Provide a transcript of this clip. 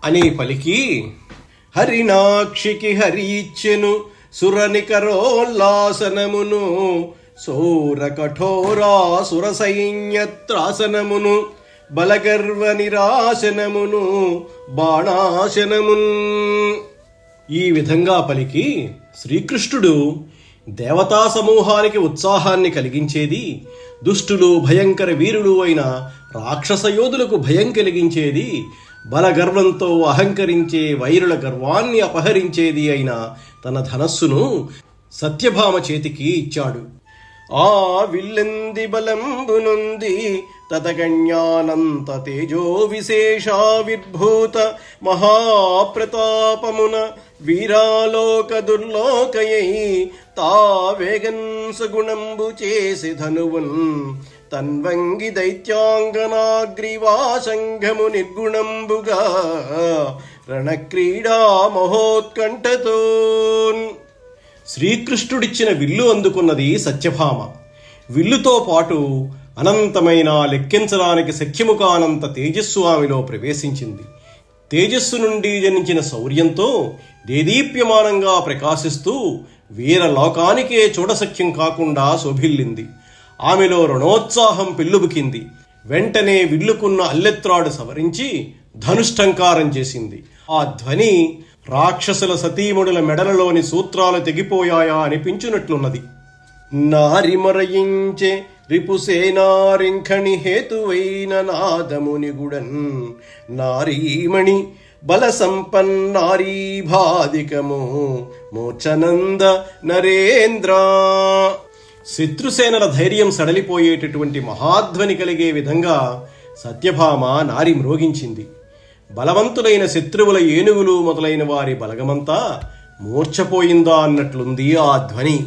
అని పలికి హరినాక్షికి హరిచ్చెను సురనికరోల్లాసనమును సౌర కఠోరాసుర సైన్యత్రాసనమును బలగర్వ నిరాశనమును బాణాశనమున్. ఈ విధంగా పలికి శ్రీకృష్ణుడు దేవతా సమూహానికి ఉత్సాహాన్ని కలిగించేది, దుష్టులు భయంకర వీరులు అయిన రాక్షస యోధులకు భయం కలిగించేది, బలగర్వంతో అహంకరించే వైరుల గర్వాన్ని అపహరించేది అయిన తన ధనస్సును సత్యభామ చేతికి ఇచ్చాడు. ఆ విల్లెంది బలంబునుంది తతగణ్యానంత తేజో విశేషావిర్భూత మహాప్రతాపమున వీరాలోక దుర్లోకయై తావేగన్ సుగుణంబు చేసి ధనువున్ తన్వంగి దైత్యాంగనాగ్రీవాసంఘము నిర్గుణంబుగా రణక్రీడా మహోత్కంఠతోన్. శ్రీకృష్ణుడిచ్చిన విల్లు అందుకున్నది సత్యభామ. విల్లుతో పాటు అనంతమైన లెక్కించడానికి శక్యము కానంత తేజస్సు ఆమెలో ప్రవేశించింది. తేజస్సు నుండి జనించిన శౌర్యంతో దేదీప్యమానంగా ప్రకాశిస్తూ వీరలోకానికే చూడసఖ్యం కాకుండా శోభిల్లింది. ఆమెలో రణోత్సాహం పెల్లుబుకింది. వెంటనే విల్లుకున్న అల్లెత్రాడు సవరించి ధనుష్టంకారం చేసింది. ఆ ధ్వని రాక్షసుల సతీమణుల మెడలలోని సూత్రాలు తెగిపోయాయా అనిపించున్నట్లున్నది. నారిమరయించే రిపుసేనారింఖణి హేతువైన నాదమునిగుడన్ నారీమణి బల సంపన్నారీభాదికము మోచనంద నరేంద్ర. శత్రుసేనల ధైర్యం సడలిపోయేటటువంటి మహాధ్వని కలిగే విధంగా సత్యభామ నారి మ్రోగించింది. బలవంతులైన శత్రువుల ఏనుగులు మొదలైన వారి బలగమంతా మూర్ఛపోయిందా అన్నట్లుంది ఆ ధ్వని.